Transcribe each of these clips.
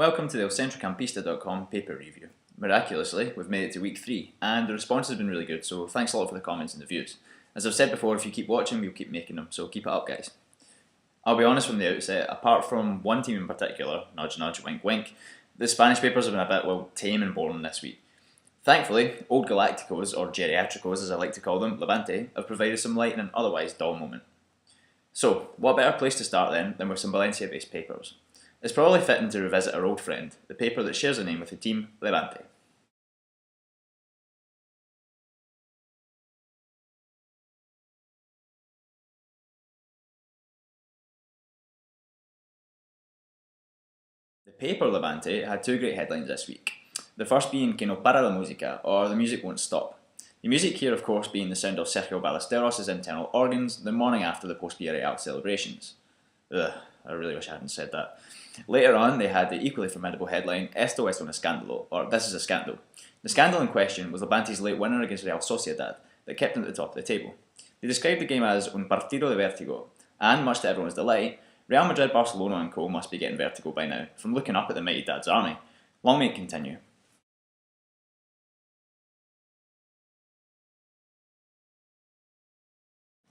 Welcome to the elcentrocampista.com paper review. Miraculously, we've made it to week 3, and the response has been really good, so thanks a lot for the comments and the views. As I've said before, if you keep watching, we'll keep making them, so keep it up, guys. I'll be honest from the outset, apart from one team in particular, nudge nudge, wink wink, the Spanish papers have been a bit, tame and boring this week. Thankfully, old Galacticos, or Geriatricos as I like to call them, Levante, have provided some light in an otherwise dull moment. So, what better place to start then than with some Valencia-based papers? It's probably fitting to revisit our old friend, the paper that shares a name with the team, Levante. The paper Levante had two great headlines this week. The first being Que no para la música, or the music won't stop. The music here, of course, being the sound of Sergio Ballesteros' internal organs the morning after the post-Villarreal celebrations. Ugh, I really wish I hadn't said that. Later on, they had the equally formidable headline, Esto es un escándalo, or This is a Scandal. The scandal in question was Levante's late winner against Real Sociedad that kept them at the top of the table. They described the game as un partido de vértigo, and much to everyone's delight, Real Madrid, Barcelona and co must be getting vertigo by now, from looking up at the mighty Dad's army. Long may it continue.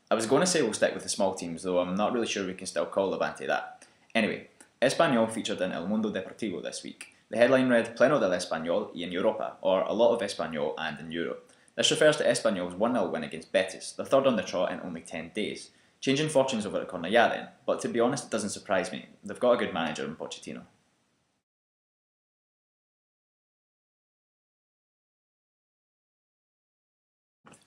I was going to say we'll stick with the small teams, though I'm not really sure we can still call Levante that. Anyway, Espanyol featured in El Mundo Deportivo this week. The headline read Pleno del Espanyol y en Europa, or A Lot of Espanyol and in Europe. This refers to Espanyol's 1-0 win against Betis, the third on the trot in only 10 days. Changing fortunes over at Cornellà then, but to be honest it doesn't surprise me. They've got a good manager in Pochettino.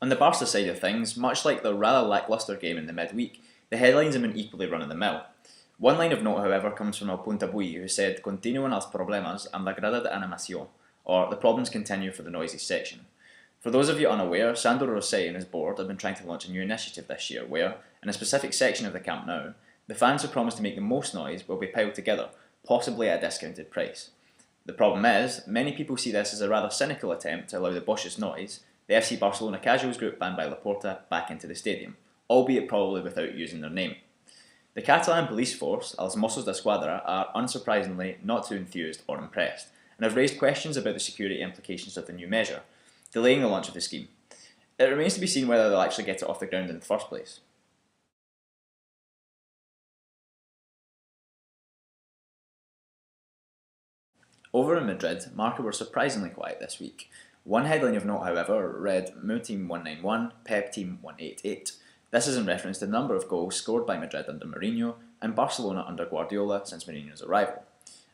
On the Barça side of things, much like the rather lacklustre game in the midweek, the headlines have been equally run-of-the-mill. One line of note, however, comes from El Puntabui, who said Continúan los problemas en la grada de animación, or the problems continue for the noisy section. For those of you unaware, Sandro Rosell and his board have been trying to launch a new initiative this year where, in a specific section of the Camp Nou, the fans who promise to make the most noise will be piled together, possibly at a discounted price. The problem is, many people see this as a rather cynical attempt to allow the Bosch's noise, the FC Barcelona casuals group banned by Laporta, back into the stadium, albeit probably without using their name. The Catalan police force, Els Mossos d'Esquadra, are unsurprisingly not too enthused or impressed, and have raised questions about the security implications of the new measure, delaying the launch of the scheme. It remains to be seen whether they'll actually get it off the ground in the first place. Over in Madrid, Marca were surprisingly quiet this week. One headline of note, however, read Mu Team 191, Pep Team 188. This is in reference to the number of goals scored by Madrid under Mourinho and Barcelona under Guardiola since Mourinho's arrival.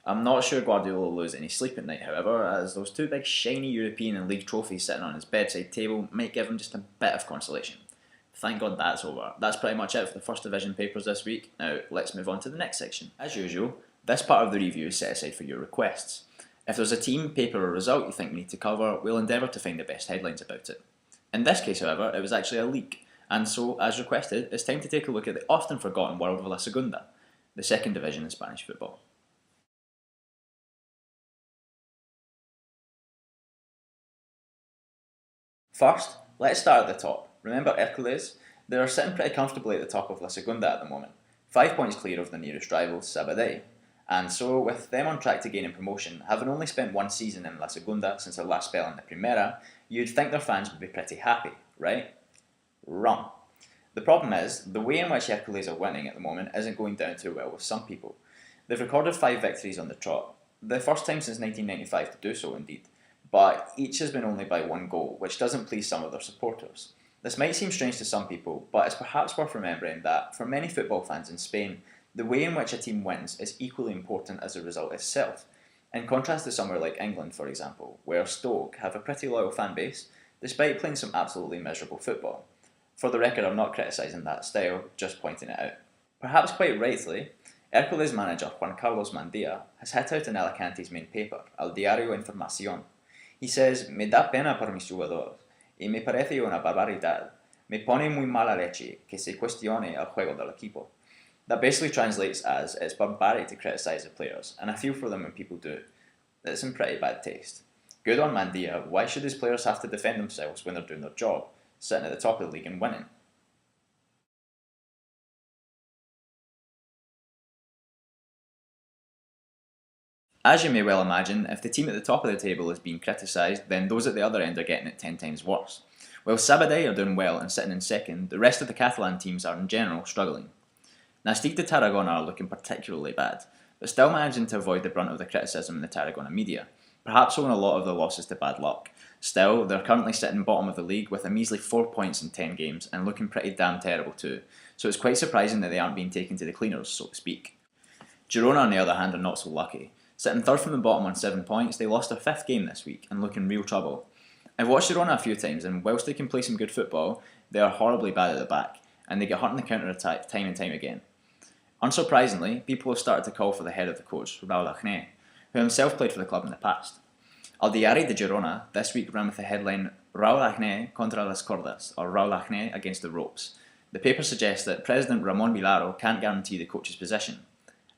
I'm not sure Guardiola will lose any sleep at night, however, as those two big shiny European and league trophies sitting on his bedside table might give him just a bit of consolation. Thank God that's over. That's pretty much it for the First Division papers this week. Now, let's move on to the next section. As usual, this part of the review is set aside for your requests. If there's a team, paper or result you think we need to cover, we'll endeavour to find the best headlines about it. In this case, however, it was actually a leak, and so, as requested, it's time to take a look at the often forgotten world of La Segunda, the second division in Spanish football. First, let's start at the top. Remember Hercules? They're sitting pretty comfortably at the top of La Segunda at the moment, 5 points clear of the nearest rival, Sabadell. And so, with them on track to gaining promotion, having only spent one season in La Segunda since their last spell in the Primera, you'd think their fans would be pretty happy, right? Wrong. The problem is, the way in which Hercules are winning at the moment isn't going down too well with some people. They've recorded 5 victories on the trot, the first time since 1995 to do so indeed, but each has been only by 1 goal, which doesn't please some of their supporters. This might seem strange to some people, but it's perhaps worth remembering that, for many football fans in Spain, the way in which a team wins is equally important as the result itself, in contrast to somewhere like England, for example, where Stoke have a pretty loyal fan base, despite playing some absolutely miserable football. For the record, I'm not criticising that style, just pointing it out. Perhaps quite rightly, Hercules manager Juan Carlos Mandia has hit out in Alicante's main paper, El Diario Información. He says, Me da pena por mis jugadores, y me parece una barbaridad. Me pone muy mala leche que se cuestione el juego del equipo. That basically translates as, it's barbaric to criticise the players, and I feel for them when people do. It's in pretty bad taste. Good on Mandia, why should his players have to defend themselves when they're doing their job, sitting at the top of the league and winning? As you may well imagine, if the team at the top of the table is being criticised, then those at the other end are getting it 10 times worse. While Sabadell are doing well and sitting in second, the rest of the Catalan teams are in general struggling. Nastic de Tarragona are looking particularly bad, but still managing to avoid the brunt of the criticism in the Tarragona media, perhaps owing a lot of the losses to bad luck. Still, they're currently sitting bottom of the league with a measly 4 points in 10 games and looking pretty damn terrible too, so it's quite surprising that they aren't being taken to the cleaners, so to speak. Girona, on the other hand, are not so lucky. Sitting third from the bottom on 7 points, they lost their 5th game this week and look in real trouble. I've watched Girona a few times, and whilst they can play some good football, they are horribly bad at the back, and they get hurt in the counter-attack time and time again. Unsurprisingly, people have started to call for the head of the coach, Raúl Agné, who himself played for the club in the past. El Diari de Girona this week ran with the headline Raúl Agné contra las cordas, or Raúl Agné against the ropes. The paper suggests that President Ramon Vilaro can't guarantee the coach's position.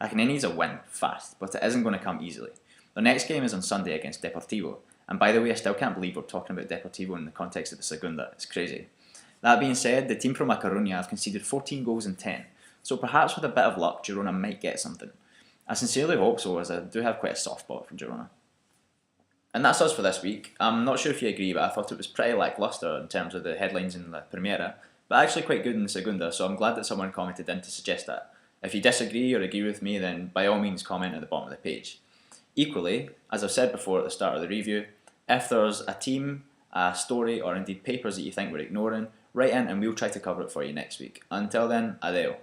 Agné needs a win, fast, but it isn't going to come easily. Their next game is on Sunday against Deportivo, and by the way, I still can't believe we're talking about Deportivo in the context of the Segunda, it's crazy. That being said, the team from A Coruña have conceded 14 goals in 10, so perhaps with a bit of luck, Girona might get something. I sincerely hope so, as I do have quite a soft spot for Girona. And that's us for this week. I'm not sure if you agree, but I thought it was pretty lacklustre in terms of the headlines in La Primera, but actually quite good in the Segunda, so I'm glad that someone commented in to suggest that. If you disagree or agree with me, then by all means comment at the bottom of the page. Equally, as I've said before at the start of the review, if there's a team, a story, or indeed papers that you think we're ignoring, write in and we'll try to cover it for you next week. Until then, adeo.